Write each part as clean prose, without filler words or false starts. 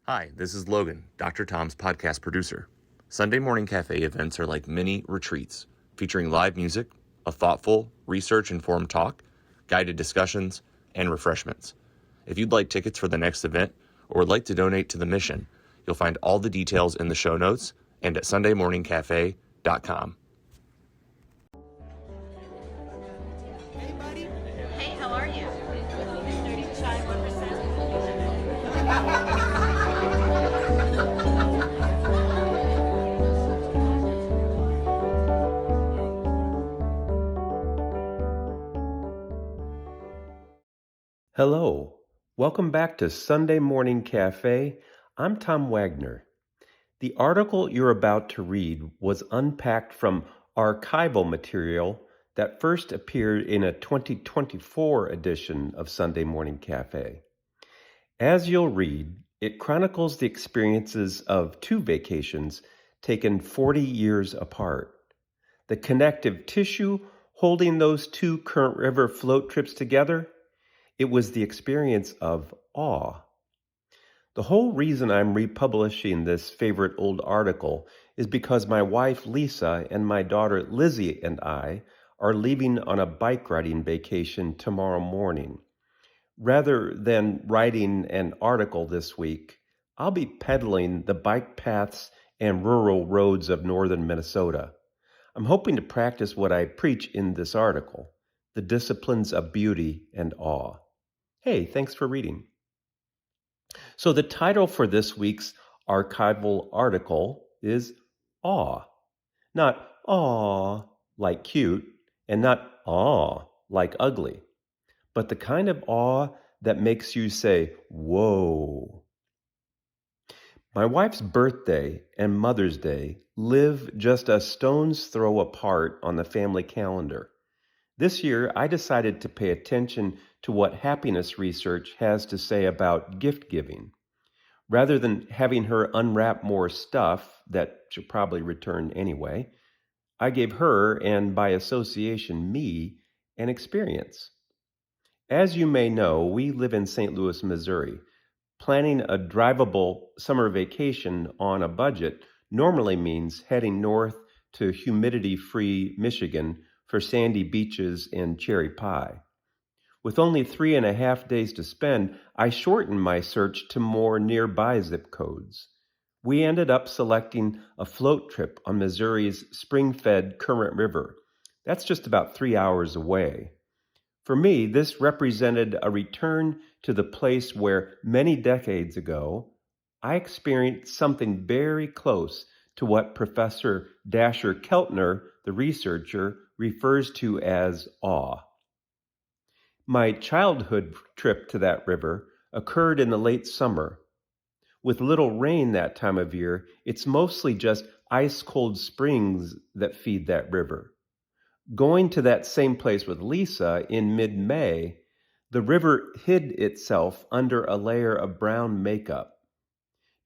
Hi, this is Logan, Dr. Tom's podcast producer. Sunday Morning Cafe events are like mini retreats, featuring live music, a thoughtful, research-informed talk, guided discussions, and refreshments. If you'd like tickets for the next event or would like to donate to the mission, you'll find all the details in the show notes and at sundaymorningcafe.com. Hey, buddy. Hey, how are you? 30 shy 1%. Hello, welcome back to Sunday Morning Cafe. I'm Tom Wagner. The article you're about to read was unpacked from archival material that first appeared in a 2024 edition of Sunday Morning Cafe. As you'll read, it chronicles the experiences of two vacations taken 40 years apart. The connective tissue holding those two current river float trips together, it was the experience of awe. The whole reason I'm republishing this favorite old article is because my wife Lisa and my daughter Lizzie and I are leaving on a bike riding vacation tomorrow morning. Rather than writing an article this week, I'll be pedaling the bike paths and rural roads of northern Minnesota. I'm hoping to practice what I preach in this article, the disciplines of beauty and awe. Hey, thanks for reading. So the title for this week's archival article is Awe. Not awe like cute, and not awe like ugly, but the kind of awe that makes you say, whoa. My wife's birthday and Mother's Day live just a stone's throw apart on the family calendar. This year, I decided to pay attention to what happiness research has to say about gift giving. Rather than having her unwrap more stuff that she'll probably return anyway, I gave her, and by association me, an experience. As you may know, we live in St. Louis, Missouri. Planning a drivable summer vacation on a budget normally means heading north to humidity-free Michigan for sandy beaches and cherry pie. With only 3.5 days to spend, I shortened my search to more nearby zip codes. We ended up selecting a float trip on Missouri's spring-fed Current River. That's just about 3 hours away. For me, this represented a return to the place where many decades ago, I experienced something very close to what Professor Dasher Keltner, the researcher, refers to as awe. My childhood trip to that river occurred in the late summer. With little rain that time of year, it's mostly just ice-cold springs that feed that river. Going to that same place with Lisa in mid-May, the river hid itself under a layer of brown makeup.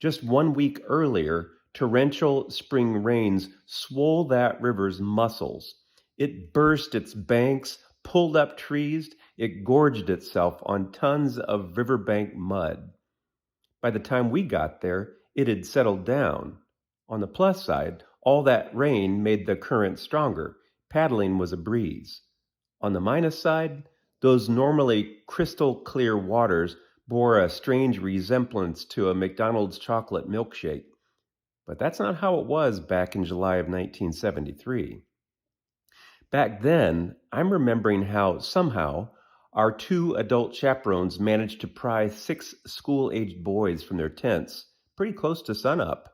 Just 1 week earlier, torrential spring rains swole that river's muscles. It burst its banks, pulled up trees, it gorged itself on tons of riverbank mud. By the time we got there, it had settled down. On the plus side, all that rain made the current stronger. Paddling was a breeze. On the minus side, those normally crystal clear waters bore a strange resemblance to a McDonald's chocolate milkshake. But that's not how it was back in July of 1973. Back then, I'm remembering how somehow our 2 adult chaperones managed to pry 6 school-aged boys from their tents pretty close to sunup.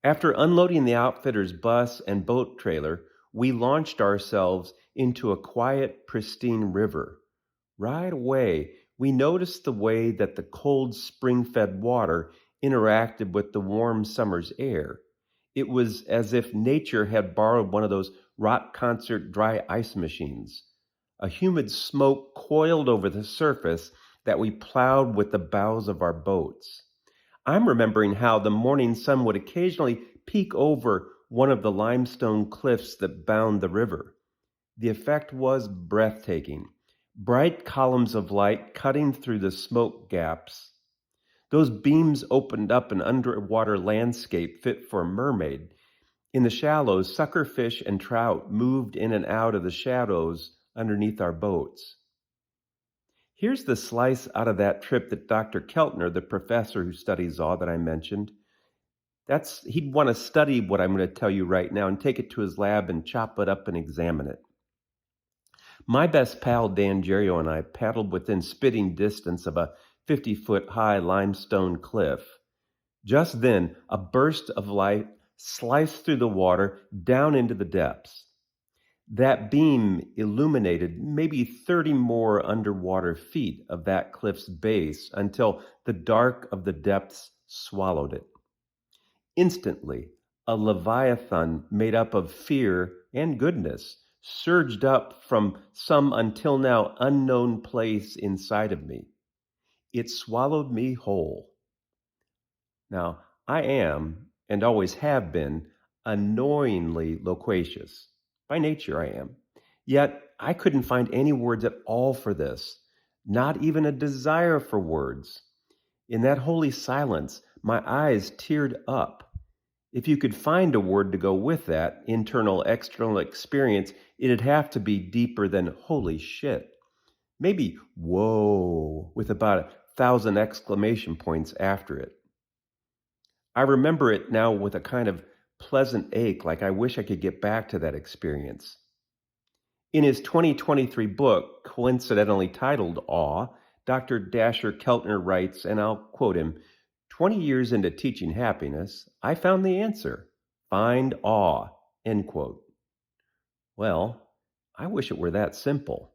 After unloading the outfitter's bus and boat trailer, we launched ourselves into a quiet, pristine river. Right away, we noticed the way that the cold spring-fed water interacted with the warm summer's air. It was as if nature had borrowed one of those rock concert dry ice machines. A humid smoke coiled over the surface that we plowed with the bows of our boats. I'm remembering how the morning sun would occasionally peek over one of the limestone cliffs that bound the river. The effect was breathtaking. Bright columns of light cutting through the smoke gaps. Those beams opened up an underwater landscape fit for a mermaid. In the shallows, suckerfish and trout moved in and out of the shadows underneath our boats. Here's the slice out of that trip that Dr. Keltner, the professor who studies awe that I mentioned, he'd want to study what I'm going to tell you right now and take it to his lab and chop it up and examine it. My best pal Dan Gerio and I paddled within spitting distance of a 50-foot high limestone cliff. Just then, a burst of light sliced through the water down into the depths. That beam illuminated maybe 30 more underwater feet of that cliff's base until the dark of the depths swallowed it. Instantly, a leviathan made up of fear and goodness surged up from some until now unknown place inside of me. It swallowed me whole. Now, I am, and always have been, annoyingly loquacious. By nature, I am. Yet, I couldn't find any words at all for this, not even a desire for words. In that holy silence, my eyes teared up. If you could find a word to go with that internal, external experience, it'd have to be deeper than holy shit. Maybe whoa, with about 1,000 exclamation points after it. I remember it now with a kind of pleasant ache, like I wish I could get back to that experience. In his 2023 book, coincidentally titled Awe, Dr. Dasher Keltner writes, and I'll quote him, 20 years into teaching happiness, I found the answer. Find awe, end quote. Well, I wish it were that simple.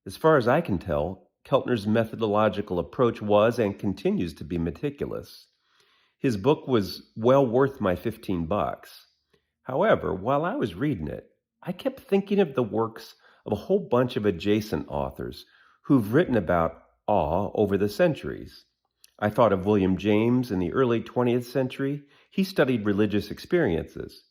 As far as I can tell, Keltner's methodological approach was and continues to be meticulous. His book was well worth my $15. However, while I was reading it, I kept thinking of the works of a whole bunch of adjacent authors who've written about awe over the centuries. I thought of William James in the early 20th century. He studied religious experiences.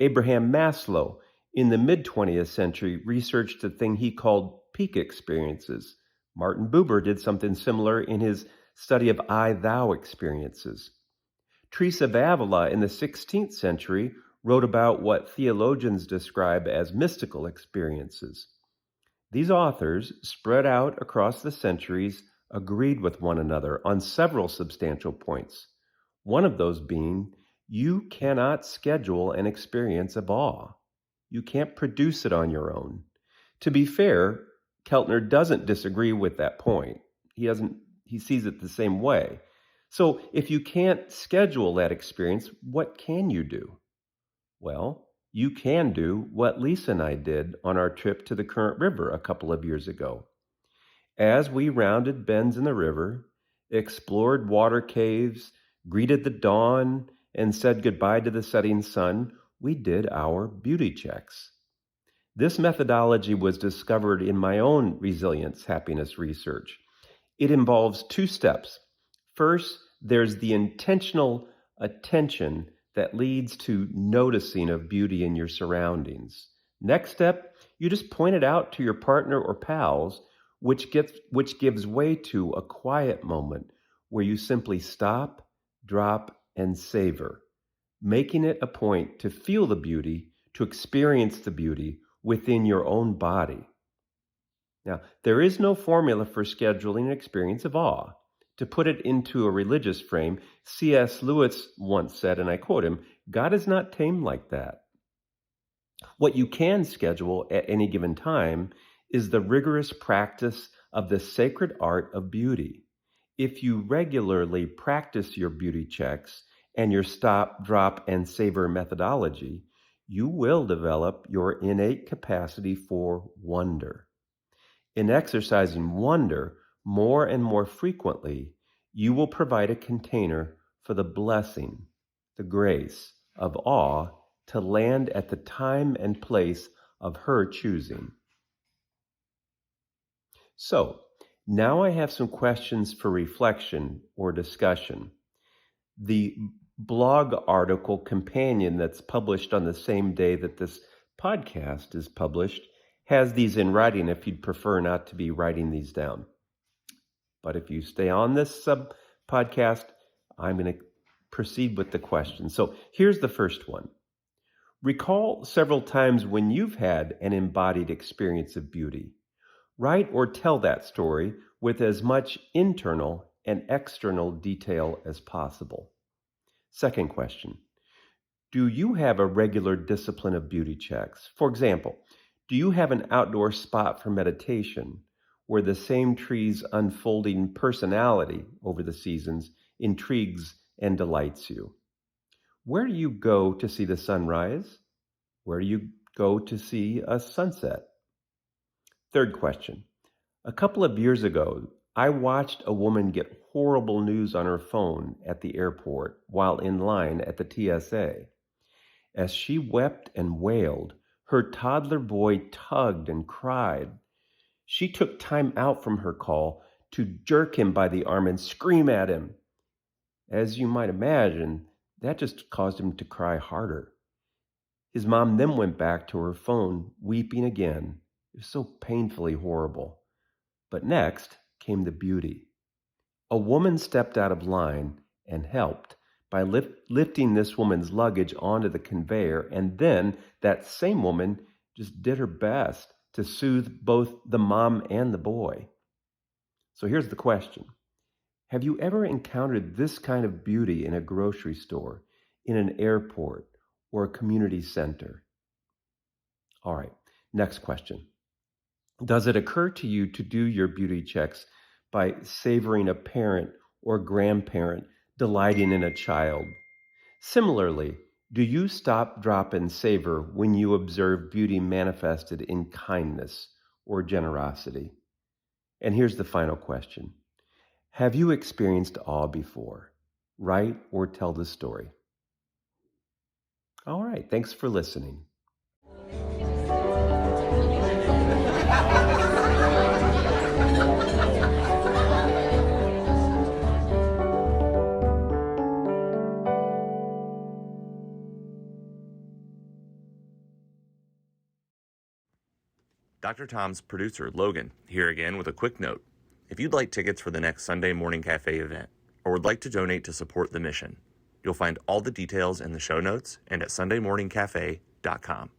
Abraham Maslow in the mid-20th century researched a thing he called peak experiences. Martin Buber did something similar in his study of I-thou experiences. Teresa of Avila in the 16th century wrote about what theologians describe as mystical experiences. These authors, spread out across the centuries, agreed with one another on several substantial points. One of those being, you cannot schedule an experience of awe. You can't produce it on your own. To be fair, Keltner doesn't disagree with that point. He sees it the same way. So if you can't schedule that experience, what can you do? Well, you can do what Lisa and I did on our trip to the Current River a couple of years ago. As we rounded bends in the river, explored water caves, greeted the dawn, and said goodbye to the setting sun, we did our beauty checks. This methodology was discovered in my own resilience happiness research. It involves two steps. First, there's the intentional attention that leads to noticing of beauty in your surroundings. Next step, you just point it out to your partner or pals, which gives way to a quiet moment where you simply stop, drop, and savor, making it a point to feel the beauty, to experience the beauty within your own body. Now, there is no formula for scheduling an experience of awe. To put it into a religious frame, C.S. Lewis once said, and I quote him, God is not tamed like that. What you can schedule at any given time is the rigorous practice of the sacred art of beauty. If you regularly practice your beauty checks and your stop, drop, and savor methodology, you will develop your innate capacity for wonder. In exercising wonder more and more frequently, you will provide a container for the blessing, the grace of awe to land at the time and place of her choosing. So, now I have some questions for reflection or discussion. The blog article companion that's published on the same day that this podcast is published has these in writing if you'd prefer not to be writing these down. But if you stay on this podcast, I'm going to proceed with the question. So here's the first one. Recall several times when you've had an embodied experience of beauty. Write or tell that story with as much internal and external detail as possible. Second question. Do you have a regular discipline of beauty checks? For example, do you have an outdoor spot for meditation where the same tree's unfolding personality over the seasons intrigues and delights you? Where do you go to see the sunrise? Where do you go to see a sunset? Third question. A couple of years ago, I watched a woman get horrible news on her phone at the airport while in line at the TSA. As she wept and wailed, her toddler boy tugged and cried. She took time out from her call to jerk him by the arm and scream at him. As you might imagine, that just caused him to cry harder. His mom then went back to her phone, weeping again. It was so painfully horrible. But next came the beauty. A woman stepped out of line and helped by lifting this woman's luggage onto the conveyor, and then that same woman just did her best to soothe both the mom and the boy. So here's the question. Have you ever encountered this kind of beauty in a grocery store, in an airport, or a community center? All right, next question. Does it occur to you to do your beauty checks by savoring a parent or grandparent delighting in a child? Similarly, do you stop, drop, and savor when you observe beauty manifested in kindness or generosity? And here's the final question. Have you experienced awe before? Write or tell the story. All right, thanks for listening. Dr. Tom's producer, Logan, here again with a quick note. If you'd like tickets for the next Sunday Morning Cafe event, or would like to donate to support the mission, you'll find all the details in the show notes and at sundaymorningcafe.com.